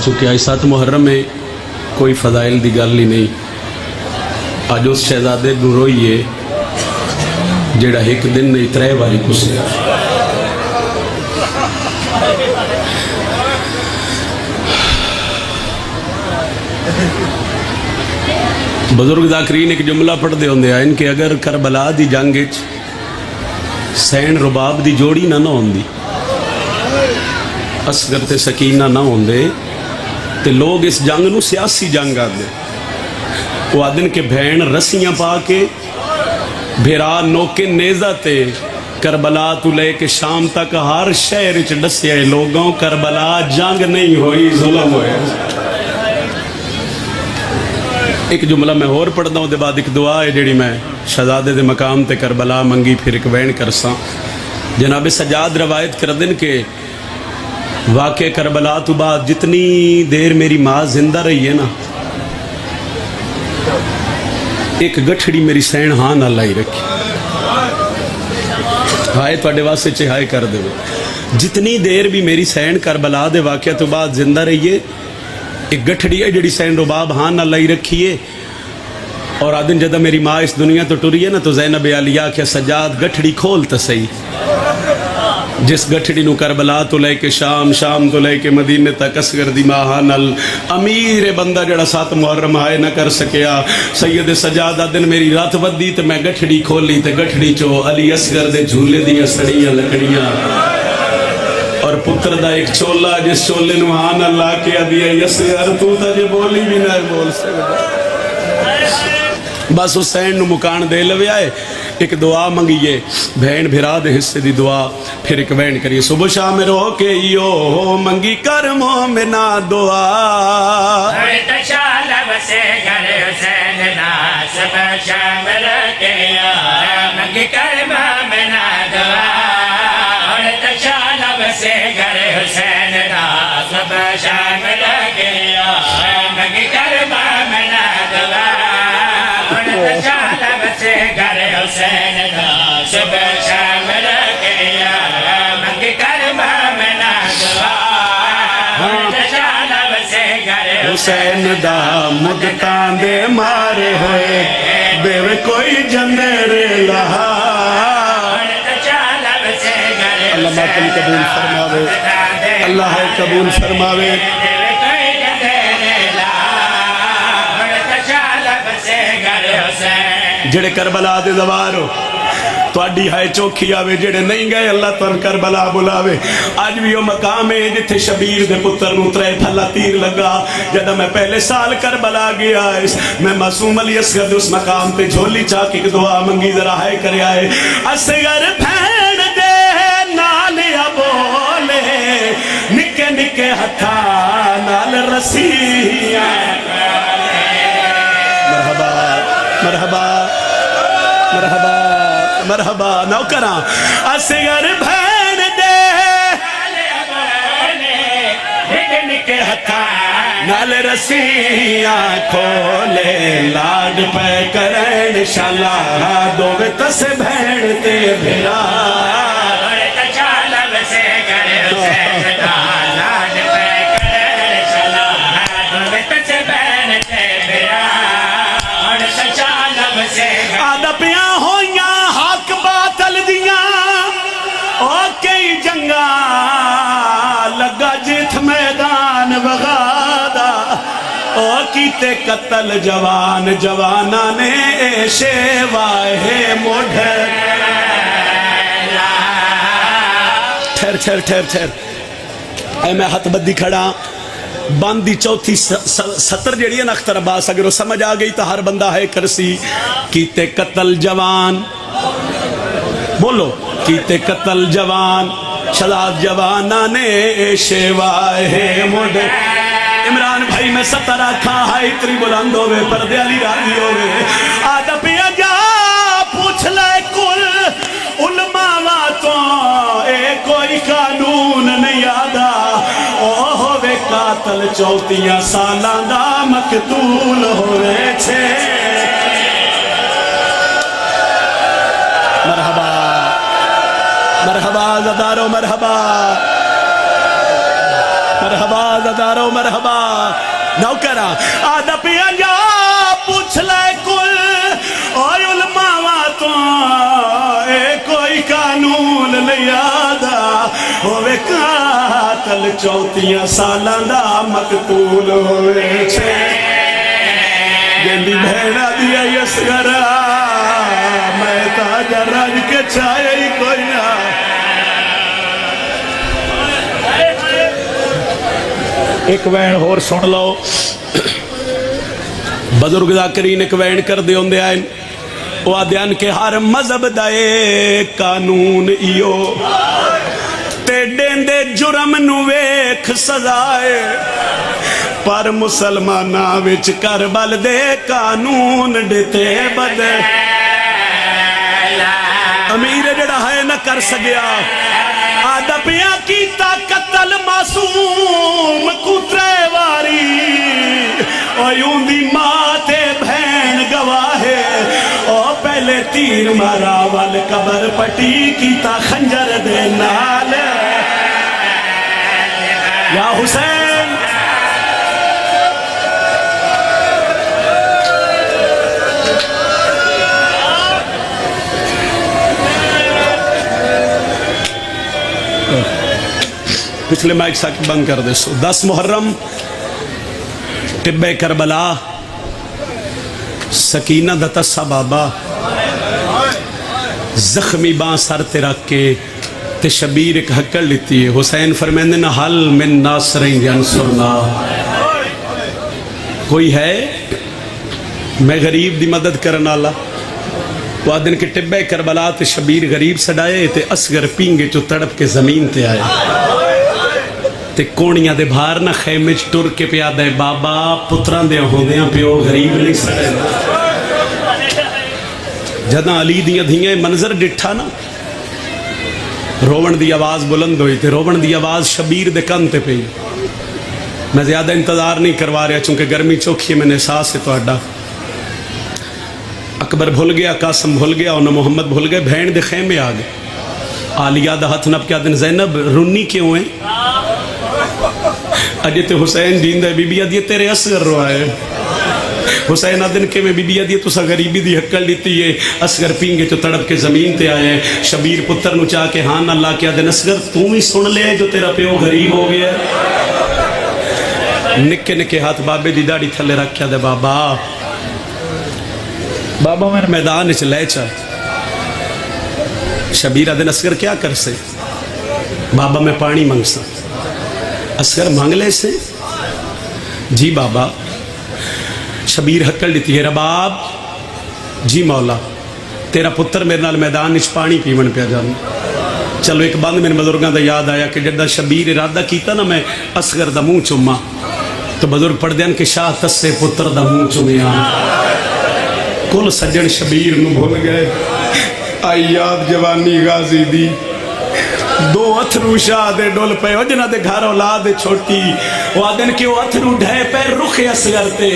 چونکہ آج 7 محرم میں کوئی فضائل دی گل ہی نہیں. اج اس شہزادے نو روئیے جڑا ایک دن نہیں 3 باری کسیا. بزرگ ذاکرین ایک جملہ پڑھ دے ہوندے ہیں کہ اگر کربلا دی جنگ وچ سین رباب دی جوڑی نہ ہوندی، اصغر تے سکینہ نہ ہوندے، تے لوگ اس جنگ نو سیاسی جنگ آدھے. وہ آدھن کے بھین رسیاں پا کے بھیرا نوکے نیزہ تے کربلا تو لے کے شام تک ہر شہر وچ ڈسیا لوگوں کربلا جنگ نہیں ہوئی، ظلم ہوئے. ایک جملہ میں اور پڑھدا ہوں، دے بعد ایک دعا ہے جڑی میں شہزادے دے مقام تے کربلا منگی پھر ایک وین کرساں. جناب سجاد روایت کر دن کہ واقع کربلا تو بعد جتنی دیر میری ماں زندہ رہی ہے نا، ایک گٹھڑی میری سین ہاں نہ لائی رکھی. ہائے توڑے واسے چہائے کر دے. جتنی دیر بھی میری سین کربلا دے واقعہ تو بعد زندہ رہی ہے، ایک گٹھڑی ہے جڑی سین رباب ہاں نہ لائی رکھی ہے. اور آدن جدہ میری ماں اس دنیا تو ٹری ہے نا، تو زینب علیہ کہ سجاد گٹھڑی کھول تا صحیح. جس گٹھڑی نو کربلا تو لے کے شام، شام تو لے کے مدینے تک اصغر دی ماہا نل امیر بندہ جڑا 7 محرم آئے نہ کر سکیا. سید سجاد آدن میری رات ودی تے میں گٹھڑی کھولی تے گٹھڑی چو علی اصغر دے جھولے دیا سڑیاں لکڑیاں اور پتر دا ایک چولا، جس چولے نو آن اللہ کیا دیا اصغر تو تا جے بولی بھی نہ بول سکتا. بس حسین نو مکان دے لوے آئے. ایک دعا منگیے بھین بھرا دے حصے دی دعا، پھر ایک وین کریے. صبح شام رو کے یو منگی کر مومنا دعا، تشال بسے گھر حسین نا. صبح شام رو کے یو منگی کر مومنا دعا، تشال بسے گھر حسین نا. صبح شام رو کے یو منگی کر مومنا دعا، تشال بسے گھر حسین نا. صبح شام رو کے یو منگی کر مومنا دعا، تشال بسے گھر حسین دا مدتان دے مارے ہوئے بے کوئی جندر لہا. اللہ ماتم قبول فرماوے، اللہ قبول فرماوے. جڑے کربلا دے دوار ہو تواڈی ہائے چوکھی آوے، جڑے نہیں گئے اللہ تن کربلا بلاوے. آج بھی وہ مقام ہے جتھے شبیر دے پتر نو 3 پھلا تیر لگا. جدہ میں پہلے سال کربلا گیا میں معصوم علی اصغر اس مقام تے جھولی چاک ایک دعا منگی، ذرا ہائے کرے آئے. اصغر بھین دے نال بولے نکے نکے ہتھا نال رسیاں. مرحبا مرحبا مرحبا مرحبا نوکراں. اصغر بھین دے نکے نکے ہتھا نال رسیاں کھولے، لاڈ پہ کرن شالا دووے تس بھین تے بھرا. آدپیاں ہویاں حق باطل دیاں او کئی جنگا لگا جت میدان وغادا. او کیتے قتل جوان جوانا نے شیوائے موڑھر. ٹھہر ٹھہر ٹھہر ٹھہر. اے میں ہاتھ بدی کھڑا. باندھی چوتھی 70 جڑی ہے نا اختر عباس، اگر وہ سمجھ آ گئی تو ہر بندہ ہے کرسی. کیتے قتل جوان، بولو کیتے قتل جوان شہزاد جوانا نے شیوائے موڑھر. عمران بھائی میں 70 آکھاں ہائی اتنی بلند ہوئے پردے علی راضی ہوئے. آدھپیاں جا پوچھ لے کل علماء واتوں اے کوئی قانون نہیں آدھا. او ہوئے قاتل 34 سالان دا مقتول ہوئے چھے. مرحبا زدارو مرحبا مرحبا زدارو مرحبا نوکرا آدھا پیا جا پوچھ لے کل اور علماء تو اے کوئی قانون لیادا ہوئے قاتل 34 سالاں دا مقتول ہوئے چھے جندی بھیڑا دیا یسگرہ میں تاجہ رج کے چھائے ہی کوئی نہ ایک وین اور سن لو بزرگ ذاکرین ایک وین کر دے ہوندے آئیں وہ آدھیان کے ہر مذہب دائے قانون ایو تے ڈیندے جرم نویک سزائے پر مسلمانہ وچ کربل دے قانون ڈیتے بدے امیر جڑا ہے نہ کر سگیا آدھا پیا کیتا قتل معصوم کترے واری اویوں دی ماں تے بہن گواہے او پہلے تیر مارا وال قبر پٹی کیتا خنجر دے نال یا حسین پچھلے مائک ساکت بند کر دے سو 10 محرم ٹبہ کربلا سکینہ دتسا بابا زخمی باں سر تے رکھ کے تے شبیر ایک حکر لیتی ہے حسین فرمیندے نا حل من ناصرین ینصرنا کوئی ہے میں غریب دی مدد کرنا اللہ وہ دن کے ٹبہ کربلا تے شبیر غریب سڑائے تے اصغر پینگے چو تڑپ کے زمین تے آئے تے کونیاں دے بھار نہ خیمے چ ٹر کے پیا دے بابا پتران دے ہوندیاں پیو غریب نہیں سڑے جداں علی دیاں دھیاں منظر ڈٹھا نا روون دی آواز بلند ہوئی تے روون دی آواز شبیر دے کن تے پئی میں زیادہ انتظار نہیں کروا رہا چونکہ گرمی چوکھی میں نے احساس ہے تو اڈا اکبر بھول گیا قاسم بھول گیا اور محمد بھول گئے بھین دے خیمے آ گئے آلیہ دا ہتھ نب کیا دن زینب رونی کیوں ہیں اجے تے حسین جیندہ ہے بی بی آدھی تیرے اصغر رو آئے حسین آدھن کے میں بی بی آدھی تو سا غریبی دی حکل لیتی ہے اصغر پینگے تو تڑپ کے زمین تے آئے شبیر پتر نو چاہ کے ہاں اللہ کیا دن اصغر تم ہی سن لے جو تیرا پیو غریب ہو گیا نکے نکے ہاتھ بابے دی داڑی تھلے رکھیا دے بابا بابا میں میدان اچھ لے چا شبیر آدھن اصغر کیا کر سے بابا میں پانی مانگ سا اصغر مانگ لے سے جی بابا شبیر حکل لیتی ہے رباب جی مولا تیرا پتر میرے نال میدان اچھ پانی پیون پیا جانا چلو ایک بند میرے بزرگاں دا یاد آیا کہ جدہ شبیر ارادہ کیتا نا میں اصغر دا منہ چوما تو بزرگ پڑھ دیان کہ شاہ تس سے پتر دا منہ چومیا کل سجن شبیر نو بھول گئے آئی یاد جوانی غازی دی دو اتھرو شاہ دے ڈول پہ وجنہ دے گھر اولاد چھوٹی وہ آدن کی وہ اتھرو ڈھے پہ رخ اصغر تے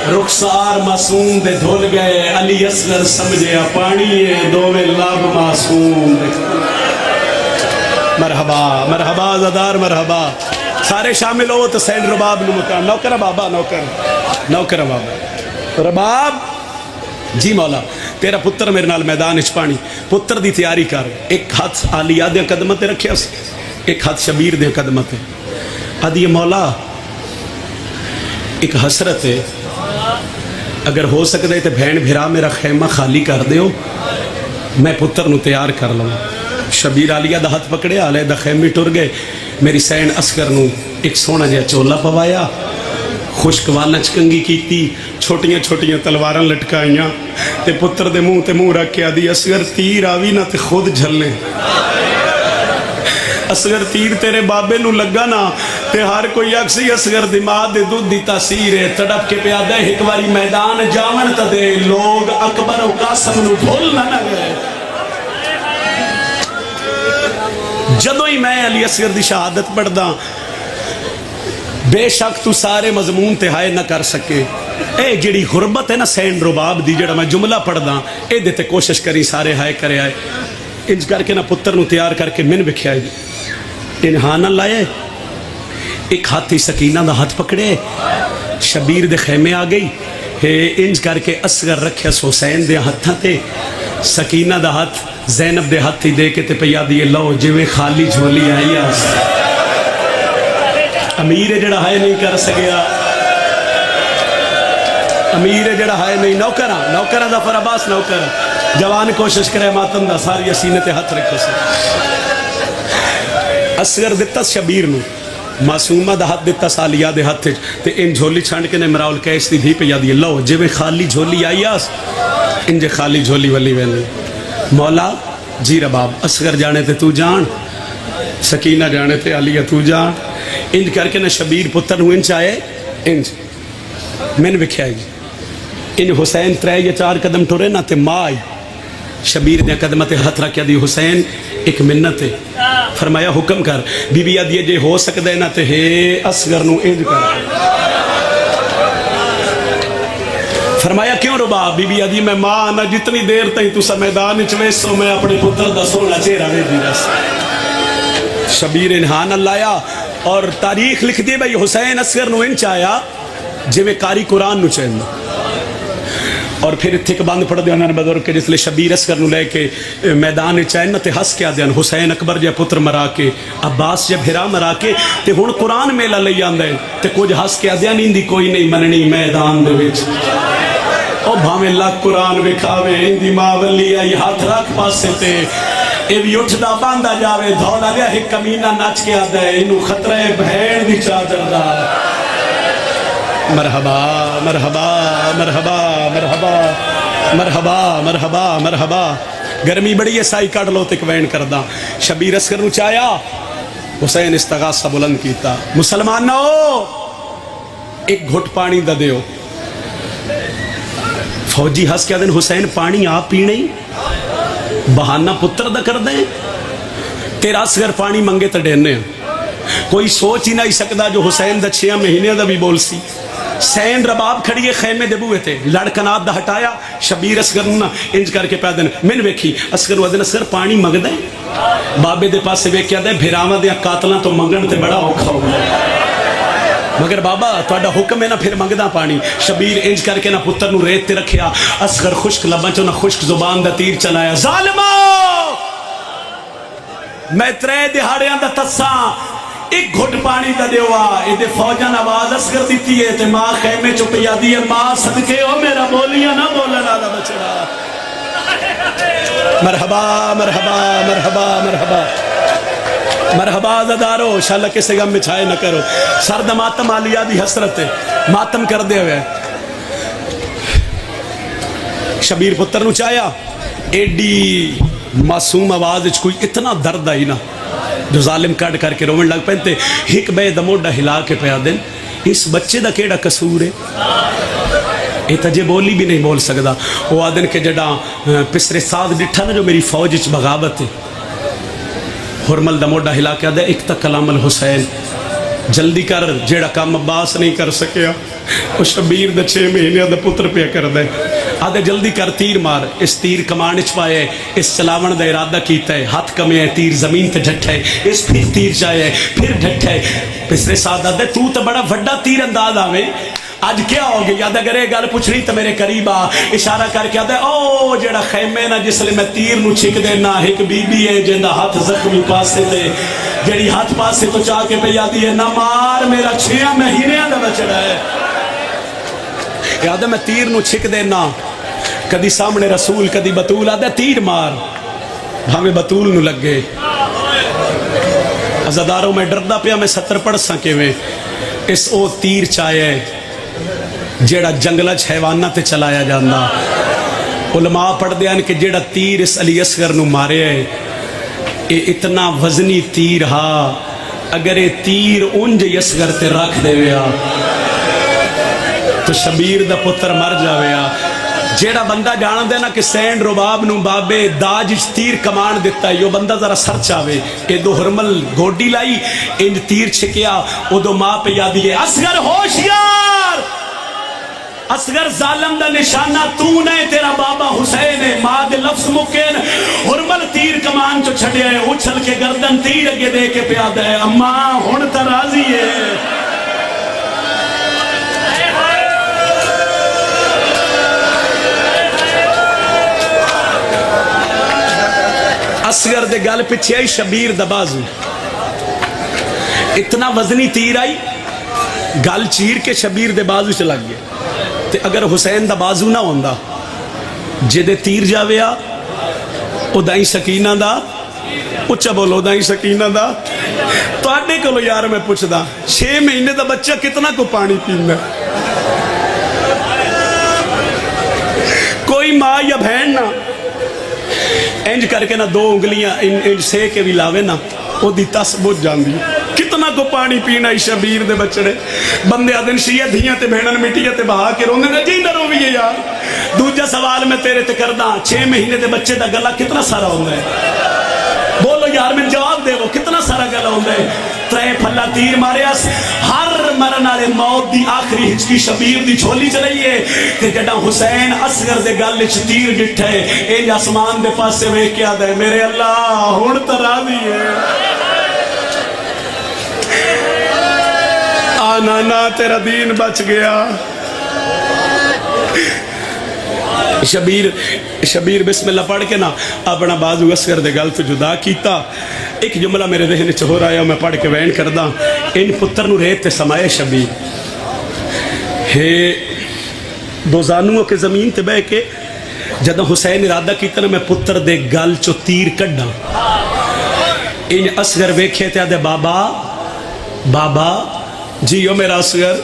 رخسار معصوم دے دھول گئے علی اصغر سمجھے پانی ہے دووے لاب معصوم مرحبا مرحبا زدار مرحبا سارے شامل ہو تو سین رباب نو مکان نوکر بابا نوکر بابا رباب جی مولا تیرا پتر میرے نال میدان اچ پانی پتر دی تیاری کر ایک ہاتھ آلیہ دے قدمتے رکھیا اس ایک ہاتھ شبیر دے قدمتے آدھی مولا ایک حسرت ہے اگر ہو سکتا ہے تو بھین بھیرا میرا خیمہ خالی کر دیو میں پتر نو تیار کر لوں شبیر آلیہ دا ہاتھ پکڑے آلے دا خیمی ٹر گئے میری سین اصغر نو ایک سونا جیا چولا پوایا خشک والا چکنگی کیتی چھوٹیاں چھوٹیاں تلواراں لٹکائیاں تے پتر دے منہ رکھ کے آدھی اصغر تیر آوی نہ تے خود جھلنے اصغر تیر تیرے بابے نو لگا نا تے ہر کوئی اکسی اصغر دماغ دے دودھ دی تاثیر ہے تڑپ کے پیادہ ایک واری میدان جاون تا دے لوگ اکبر و قاسم نو بھول نہ گئے جدو ہی میں علی اصغر دی شہادت پڑھ دا بے شک تو سارے مضمون تے ہائے نہ کر سکے اے جڑی غربت ہے نا سین رباب دی جڑا میں جملہ پڑھ دا اے دیتے کوشش کری سارے ہائے کرے آئے انج کر کے نا پتر نو تیار کر کے من بکھیا ہے انہانا لائے ایک ہاتھی سکینہ دا ہاتھ پکڑے شبیر دے خیمے آ گئی انج کر کے اصغر رکھیا حسین دے ہاتھاں تے سکینہ دا ہاتھ زینب دے ہاتھ ہی دے کے تے پیا دیے لو جویں خالی جھولی آئی آس امیر جڑا ہے نہیں کر سکیا امیر جڑا ہے نہیں نوکراں ظفر عباس نوکر جوان کوشش کرے ماتم دا ساری سینے تے ہاتھ رکھو سے اصغر دتا شبیر نو معصومہ دا ہاتھ دیتا سالیہ دے ہاتھ تے ان جھولی چھانڈ کے نے مراول کیس دی پہ یادی لو جے میں خالی جھولی آئی آس ان جے خالی جھولی ولی ویلی مولا جی رباب اصغر جانے تے تو جان سکینہ جانے تے علیہ تو جان انج کر کے نے شبیر پتر ہوں انچ آئے انج میں نے بکھیا گی ان حسین 3 یا 4 قدم ٹورے نہ تے ماں آئی شبیر نے قدمت ہاتھ رکھیا دی حسین ایک منت ہے فرمایا حکم کر بی بی آدھی جے ہو سکتا ہے نا تے ہے اصغر نو انج کر فرمایا کیوں ربا بی بی آدھی میں ماں نہ جتنی دیر تھی تو میدان چویسو میں اپنے پتر دا سونا چہرہ میں دی رس شبیر انہان اللہ آیا اور تاریخ لکھ دی بھائی حسین اصغر نو انچ آیا جے میں قاری قرآن نو چاہنا اور پھر تھک باندھ پڑھ دیا انہوں نے بدور کے جس لئے شبیر اصغر نو لے کے میدان چاہنا تے ہس کیا دیا حسین اکبر جا پتر مرا کے عباس جا بھرا مرا کے تے ہون قرآن میلہ لئی آندے تے کچھ ہس کیا دیا نیندی کوئی نہیں مننی میدان دے وچ او بھامے لاکھ قرآن وکھاوے اندی ماں ولی آئی ہاتھ رکھ پاسے تے اے بھی اٹھ دا باندھا جاوے دھولا گیا ایک کمینہ ناچ کے آدھے انہوں خطرہ بھین دی چادر دا مرحبا مرحبا مرحبا مرحبا مرحبا مرحبا مرحبا گرمی بڑی ہے سائی کاٹ لو تک وین کردہ شبیر اصغر نو چایا حسین استغاثہ بلند کیتا مسلمان نہ ہو ایک گھٹ پانی دا دیو فوجی ہس کیا دن حسین پانی آپ پینے بہانہ پتر دا کر دیں تیرا اصغر پانی منگے تا ڈینے کوئی سوچ ہی نہیں سکتا جو حسین دا 6 مہینے دا بھی بول سی سین رباب کھڑیے خیمے دے بوئے تھے لڑکنات دا ہٹایا شبیر اصغر نہ انج کر کے پیدن میں نے ویکھی اصغر وزن اصغر پانی منگ دیں بابے دے پاس سے ویک کیا دیں بھیراما دیا قاتلان تو منگن تے بڑا اوکھا ہو مگر بابا تو اڈا حکم ہے نا پھر منگ دا پانی شبیر انج کر کے نا پتر نو ریت تے رکھیا اصغر خشک لبن چو نا خشک زبان دا تیر چلایا ظالمو میں 3 دہاڑیاں دا تساں ایک گھٹ پانی دا دیوا ایدے فوجان آواز اصغر دیتی ہے تے ماں خیمے چو پیا دیئے ماں صدقے ہو میرا بولیاں نہ بولنا دا بچڑا مرحبا مرحبا مرحبا مرحبا مرحبا زدارو شاءاللہ کسے غم میں چھائے نہ کرو سرد ماتم آلیا دی حسرت ہے ماتم کر دے ہوئے شبیر پتر نو چاہیا ایڈی معصوم آواز کوئی اتنا درد آئی نا جو ظالم کٹ کر کے رومن لگ پہنتے ہک بے دموڈا ہلا کے پیا دن اس بچے دا کیڑا قصور ہے یہ تجھے بولی بھی نہیں بول سکتا وہ آدن کے جڑا پسر ساتھ ڈٹھا نا جو میری فوج اچ بغاوت ہے حرمل دموڈا ہلا کے آدھے ایک تک کلام الحسین جلدی کر جیڑا کام عباس نہیں کر سکیا وہ شبیر دا 6 مہینے دا پتر پہ کر دے آدھے جلدی کر تیر مار اس تیر کمان چپائے اس چلاون دا ارادہ کیتا ہے ہاتھ کمے ہے تیر زمین تے ڈھٹھا ہے اس پھر تیر جائے پھر ڈھٹھا ہے پسرے ساتھ آدھے تو تا بڑا وڈا تیر انداز آوے آج کیا ہوگی یاد اگر یہ گل پوچھنی تو میرے قریب آ اشارہ کر کے آدھے او جیڑا خیمے نا جس لئے میں تیر نو چھک دینا ایک بی بی ہے جندہ ہاتھ زخمی پاسے دے جیڑی ہاتھ پاسے تو چاہ کے پہ یادی ہے نہ مار میرا 6 مہینے آدھا بچڑا ہے یاد ہے میں تیر نو چھک دینا کدی سامنے رسول کدی بطول آدھے تیر مار ہمیں بطول نو لگ گئے ازاداروں میں ڈردہ پیا میں 70 پڑھ سکے ہوئے اس او تیر چاہے جیڑا جنگلج حیوانہ تے چلایا جاندہ علماء پڑھ دیا کہ جیڑا تیر اس علی اصغر نو مارے ہے اے اتنا وزنی تیر ہا اگر اے تیر انج اصغر تے رکھ دے ویا تو شبیر دا پتر مر جاویا جیڑا بندہ جانا دینا کہ سینڈ رباب نو بابے داج تیر کمان دیتا ہے یہ بندہ ذرا سر چاوے اے دو حرمل گوڑی لائی انج تیر چھکیا او دو ماں پہ یادی ہے اصغر ہوشیار اصغر ظالم دا نشانہ تو نے تیرا بابا حسین ہے ماں دے لفظ مکین ہرمل تیر کمان چو چھڑیا ہے اچھل کے گردن تیر اگے دے کے پیادہ ہے اماں ہون ترازی ہے اصغر دے گل پچھے آئی شبیر دا بازو اتنا وزنی تیر آئی گل چیر کے شبیر دے بازو چ لگ گیا تے اگر حسین دا بازو نہ ہوندا جدے تیر جاویا او دائیں سکینہ دا اچھا بولو دائیں سکینہ دا تو آڈے کلو یار میں پوچھ دا 6 مہینے دا بچہ کتنا کو پانی پینا کوئی ماں یا بہن نہ انج کر کے نہ 2 انگلیاں انج سے کے بھی لاوے نہ او دی تس بوجھ جان دی کتنا کو پانی پینا ہی شبیر دے بچڑے بندے آدن شیعہ دھیاں تے بہنن مٹیاں تے بہا کے روندے نے جی نہ رویے یار دوجہ سوال میں تیرے تے کردہ 6 مہینے دے بچے دا گلہ کتنا سارا ہوندہ ہے بولو یار میں جواب دے وہ کتنا سارا گلہ ہوندہ ہے 3 پھلا تیر مارے اس ہر مرنالے موت دی آخری ہچکی شبیر دی جھولی چلائیے کہ جڑا حسین اصغر دے گل لچ تیر ڈٹھے این آسمان دے پاس سے وے کیا دے میرے اللہ ہون تراضی ہے آنا نا تیرا دین بچ گیا شبیر بسم اللہ پڑھ کے نا اپنا بازو اصغر دے گل تو جدا کیتا ایک جملہ میرے ذہن چ ہو رہا ہے میں پڑھ کے وین کردہ ان پتر نو ریت تے سمائے شبیر ہے 2 زانوں کے زمین تے بے کے جدہ حسین ارادہ کیتا نا میں پتر دے گل چو تیر کڈا ان اصغر ویکھے تے آدھے بابا جیو میرا اصغر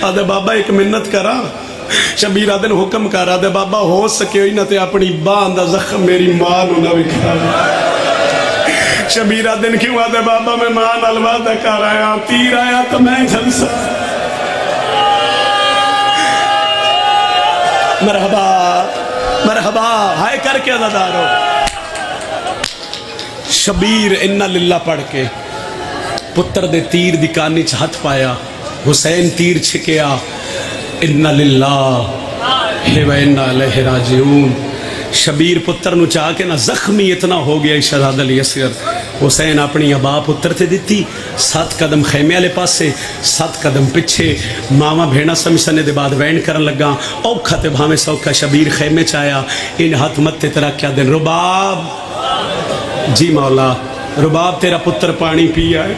آدھے بابا ایک منت کرا شبیر آدھے حکم کر آدھے بابا ہو سکے ہوئی نہ تے اپنی باندہ زخم میری ماں نو نہ بکھا شبیر آدھے کیوں آدھے بابا میں ماں نلوادہ کر آیا تیر آیا تو میں جھلسا مرحبا ہائے کر کے عزادارو شبیر انہا للہ پڑھ کے پتر دے تیر دی کانی چھ ہتھ پایا حسین تیر چھکیا انہا للہ و انہا علیہ راجعون شبیر پتر نو چاہ کے نا زخمی اتنا ہو گیا شہزادہ علی اصغر حسین اپنی ابا پتر تے دیتی 7 قدم خیمے والے پاسے 7 قدم پچھے ماما بھیڑا سمسنے دے بعد وین کرن لگا اوکھا تے بھامے سوکھا شبیر خیمے چایا ان ہاتھ مت تیرا کیا دن رباب جی مولا رباب تیرا پتر پانی پیا ہے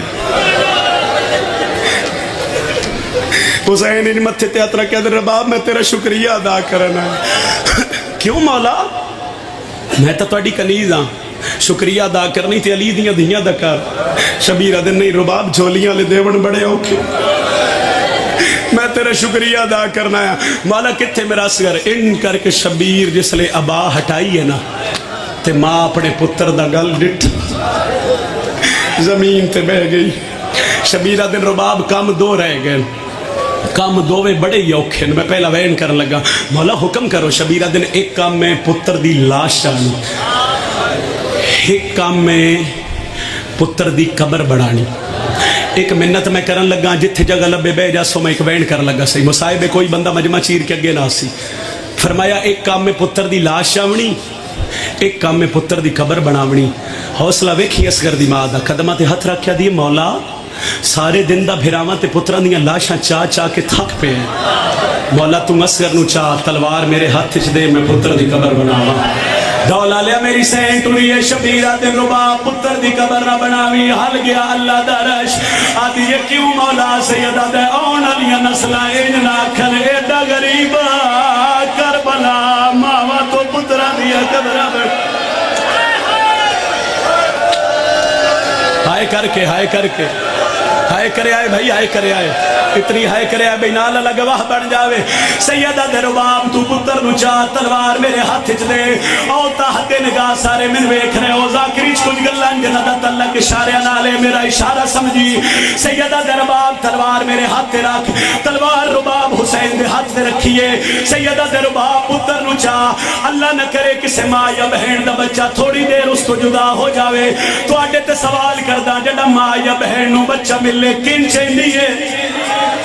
حسین ان متھے تے اترا کیا دن رباب میں تیرا شکریہ ادا کرنا ہے کیوں مولا میں تا توڑی کنیز ہاں شکریہ ادا کرنی تے علی دیاں دھیاں دکار شبیر دن نہیں رباب جھولیاں لے دیون بڑے اوکے میں تیرا شکریہ ادا کرنا ہے مولا کتھے میرا اصغر ان کر کے شبیر جس لے ابا ہٹائی ہے نا تے ماں اپنے پتر دا گل ڈٹ زمین تے بہ گئی شبیرہ دن رباب کام 2 رہ گئے کام 2 بڑے ہی اوکھے میں پہلا وین کرن لگا مولا حکم کرو شبیرہ دن ایک کام میں پتر دی لاش آنی ایک کام میں پتر دی قبر بڑھانی ایک منت میں کرن لگا جتھے جگہ لبے بے جا سو میں ایک وین کرن لگا سی مصائبے کوئی بندہ مجمع چیر کے اگے نہ سی فرمایا ایک کام میں پتر دی لاش آونی ایک کام میں پتر دی قبر بناونی حوصلہ ویکھی اصغر دی ماں دا قدمہ تے ہتھ رکھیا دی مولا سارے دن دا بھراواں تے پتراں دیاں لاشاں چاہ کے تھک پے مولا تم اصغر نو چاہ تلوار میرے ہاتھ وچ دے میں پتر دی قبر بناواں دولا لیا میری سینٹ ہوئی شبیرہ دن رباب پتر دی قبر نہ بناوی حل گیا اللہ دا رش آدھی یہ کیوں مولا سیدہ دے اون علیہ نسلہ این ناکھل ایڈا غریبا کربلا ماما تو پترہ دیا قبرہ بڑھ ہائے کر کے ہائے کرے آئے بھائی ہائے کرے آئے اتنی ہائے کرے آئے بھائی نالا لگواہ بڑھ جاوے سیدہ دے رباب تو پتر نو چاہ تلوار میرے ہاتھ چ دے او تاہتے نگاہ سارے من ویکھ رہے او ذاکریچ کچھ گلان جنہ دا تلک اشارے نالے میرا اشارہ سمجھی سیدہ دے رباب تلوار میرے ہاتھ رکھ تلوار رباب حسین دے ہاتھ تے رکھیے سیدہ دے رباب پتر نو چاہ اللہ نہ کرے کسے ماں یا بہن دا بچہ تھوڑی دیر اس کو جدا ہو جاوے تو آڈے تے سوال کردہ جڑا ماں یا بہن نو بچہ ملے کن چاہیے ہے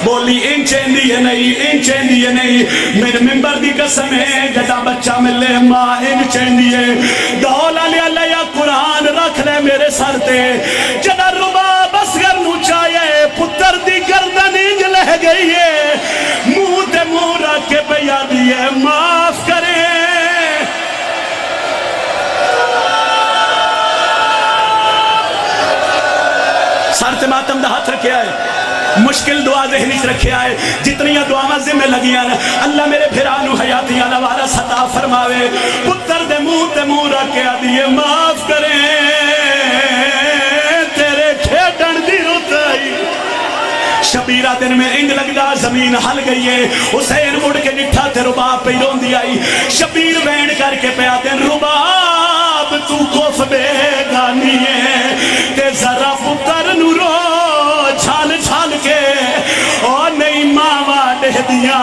بولی ان چاہیے نہیں ان چاہیے نہیں میرے ممبر دی قسم ہے جدا بچہ ملے ماں ان چاہیے دولا لیا لیا قرآن رکھ لے میرے سر تے جدا رباب اصغر نو چاہیے پتر دی گردن انج لہ گئی ہے منہ تے منہ رکھ کے بیا دیئے معاف کرے سر تے ماتم دا ہاتھ رکھے آئے مشکل دعا ذہنی سے رکھے آئے جتنی دعا ذمہ لگیاں اللہ میرے بھرانو حیاتیاں نوارا ستا فرماوے پتر دے منہ رکھے آدھیے معاف کریں تیرے کھیڑن دی رتائی شبیرہ دن میں انگ لگدا زمین ہل گئی ہے حسین اڑ کے نٹھا تے رباب پہ رون دی آئی شبیر بین کر کے پہ آدھیں رباب تو کوف بے گانی ہے تے ذرا پتر نو رو چھال چھال کے اور نہیں ماما دے دیا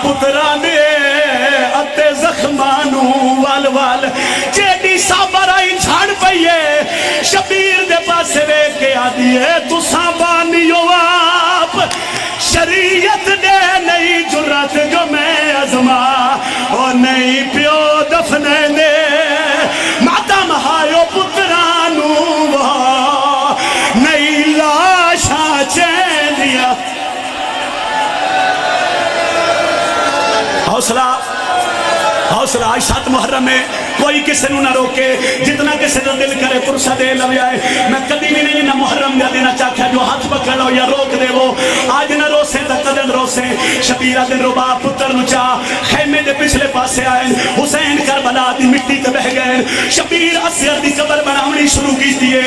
پتران دے اتے زخمانو وال وال جیڈی سابر آئی جھاڑ پئیے شبیر دے پاسے وے کے آدھیے تو سابانیو آپ شریعت دے نہیں جرات جو میں ازما اور نہیں پیو دفنے دے ماتا مہایو پترانو نہیں لاشا چین دیا حوصلہ آج 7 محرم میں کوئی کسی نو نہ روکے جتنا کسی نو دل کرے پرسہ دے لوی آئے میں کدی بھی نہیں نہ محرم دیا دینا چاہتا جو ہاتھ پکڑ لو یا روک دے وہ آج نہ روسے تا قدن روسے شبیرہ دن رباب پتر نو چاہ خیمے دے پچھلے پاسے آئے حسین کربلا دی مٹی تے بہ گئے شبیر اصغر دی قبر بناونی شروع کی دیئے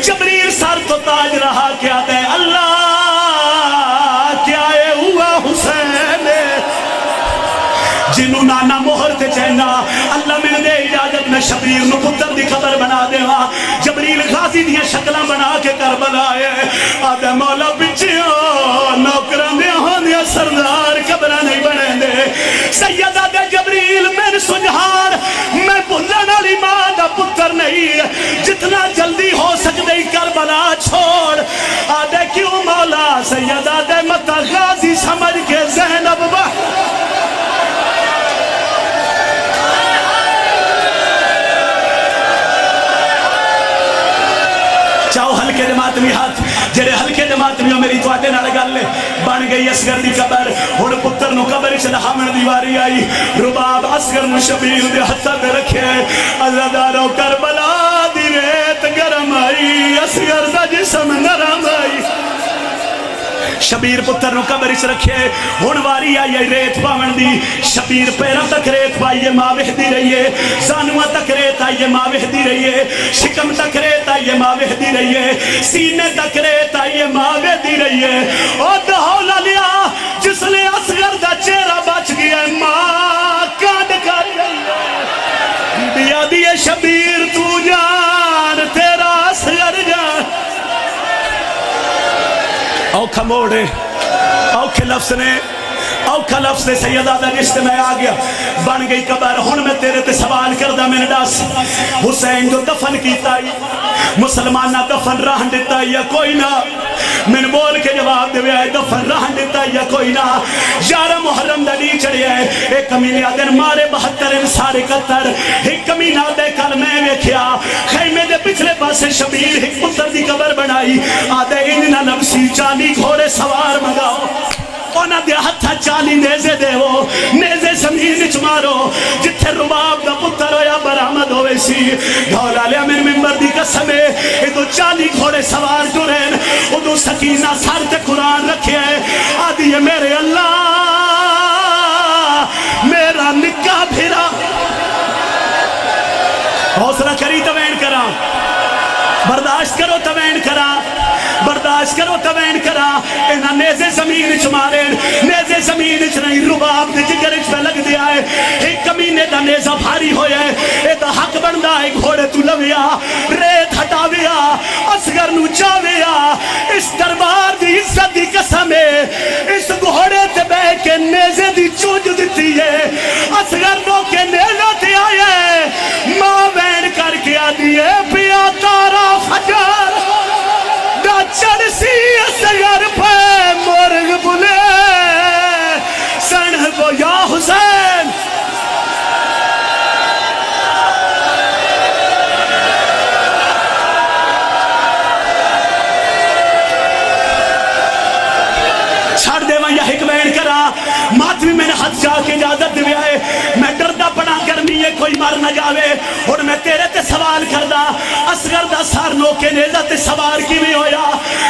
جبریل سر تو تاج رہا کیا دے اللہ کیا اے ہوا حسین جنہوں نانا مہر تے چہنا اللہ میں دے اجازت میں شبیر نو پتر دی قبر بنا دے ہاں جبریل غازی دیاں شکلہ بنا کے کربلا آئے آدھے مولا بچیاں نوکران دے ہاں دیا سردار قبرہ نہیں بنے دے سیدہ دے جبریل میں سنجھار میں بھلن علی ماں دا پتر نہیں جتنا جلدی ہو سکتے کربلا چھوڑ آدھے کیوں مولا سیدہ دے متا غازی سمجھ کے زینب چاہو ہلکے دے ماتمی ہاتھ جڑے ہلکے دے ماتمی ہو میری تواتے نہ لگا لے بن گئی اصغر دی قبر ہون پتر نو قبر چلا ہمن دیواری آئی رباب اصغر نو شبیر دے حتہ دے رکھے عزدارو کربلا دی ریت گرم آئی اصغر دا جسم نرم آئی شبیر پتر نو قبر اس رکھے ہون واری آئی ریت پاون دی شبیر پیرہ تک ریت پائیے ماں وحدی رہیے زانوہ تک ریت آئیے ماں وحدی رہیے شکم تک ریت آئیے ماں وحدی رہیے سینے تک ریت آئیے ماں وحدی رہیے اور دہولا لیا جس نے اصغر دا چہرہ بچ گیا ماں کانڈ کر دیا دیئے شبیر تو جان تیرا اصغر جان اوکھا موڑے اوکھے لفظ نے اوکھا لفظ نے سیدہ دا رشتے میں آ گیا بن گئی قبر ہون میں تیرے تے سوال کردہ میں نے ڈاس حسین جو دفن کیتا ہی مسلمانہ دفن راہن دیتا یا کوئی نہ میں نے بول کے جواب دے آئے دفن راہن دیتا یا کوئی نہ 11 محرم دا نہیں چڑھے آئے ایک کمینہ دن مارے 72 انسار 71 ایک کمینہ دے کل میں ویکھیا خیمے دے پچھلے پاسے شبیر ایک پتر دی قبر بنائی آدھے انجنہ نفسی چانی گھوڑے سوار مگاؤ اونا دے ہتھا چالی نیزے دے ہو نیزے زمین اچ مارو جتھے رباب دا پتر ہویا برآمد ہوئے سی گھولا لیا میرے ممبر دی قسمے ادو 40 گھوڑے سوار جورین ادو سکینہ سار تے قرآن رکھے آدھی یہ میرے اللہ میرا نکاح بھیرا حوصلہ کری توین کرا برداشت کرو توین کرا برداشت کرو توین کرا اینا نیزے زمین اچ مارین نیزے زمین اچ نہیں رباب دے جگر اچ پہ لگ دیا ہے ایک کمینے دا نیزہ بھاری ہویا ہے اے دا حق بندہ ہے گھوڑے تو لویا ریت ہٹاویا اصغر نو چاویا اس دربار دی عزت دی قسم ہے اس گھوڑے تے بے کے نیزے ماتمی میں نے ہاتھ چاہ کے اجازت دیا ہے میں ڈردہ پڑا کرنی ہے کوئی مر نہ جاوے اور میں تیرے تے سوال کردہ اصغر دا سار نوکے نیزہ تے سوار کی بھی ہویا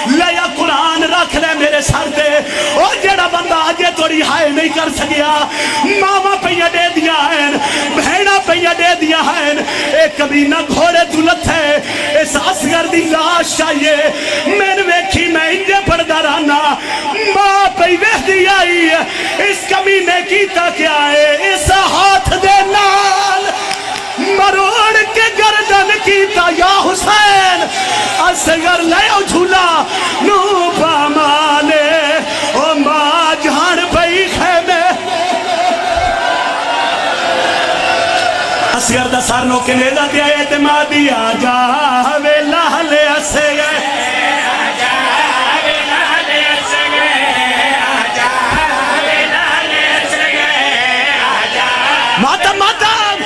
لیا قرآن رکھ لے میرے سر تے اور جڑا بندہ آجے توڑی ہائے نہیں کر سکیا ماما پہیا دے دیا ہے بہنہ پہیا دے دیا ہے ایک کبینہ گھوڑے دولت ہے اس اصغر دی لاش چاہیے میں نے ویکھی میں انجے پڑھدا رہنا ماں پہی ویخ دی آئی اس کمینے کیتا کیا ہے اس ہاتھ دے نال مروڑ کے گردن کیتا یا حسین اصغر لے جھولا نو پامانے او ماں جہان پہی خیمے اصغر دا سارنوں کے نیدہ دیا اعتمادی آجا ویلہ لے اسے گئے ماتم ماتم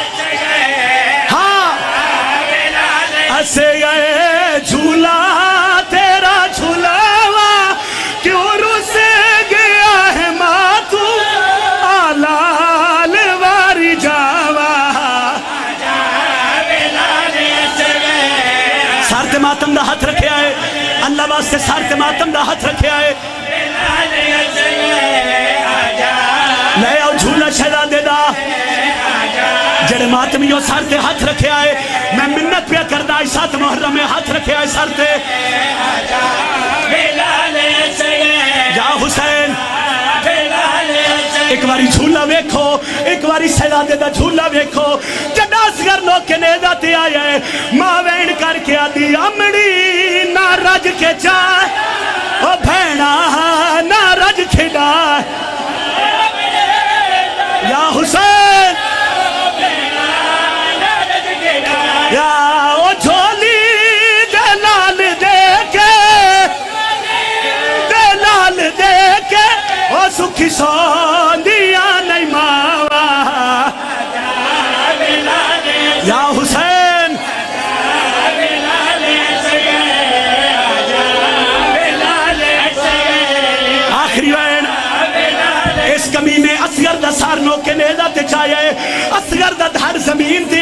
ہاں اسے گئے جھولا تیرا جھولاوا کیوں رسے گیا ہے ماتو آلال واری جاوا سارت ماتم دا ہاتھ رکھے آئے اللہ واسطے سارت ماتم دا ہاتھ رکھے آئے لے آؤ جھولا شہزادے دا جڑے ماتمیوں سر تے ہاتھ رکھے آئے میں منت پیا کردہ آئی سات محرم میں ہاتھ رکھے آئے سر تے یا حسین ایک باری جھولا ویکھو ایک باری سیدادے دا جھولا ویکھو جڑا اصغر لوگ کے نیدہ تے آئے ماں وین کر کے آدھی امڑی نہ رج کے جائے او بھینا نہ رج کھڑا یا حسین یا او جھولی دلال دے کے دلال دے کے او سکھی سوندیا نہیں ماوا یا حسین آخری وین اس کمینے اصغر دا سارنوں کے نیدہ تے چاہے اصغر دا دھر زمین تے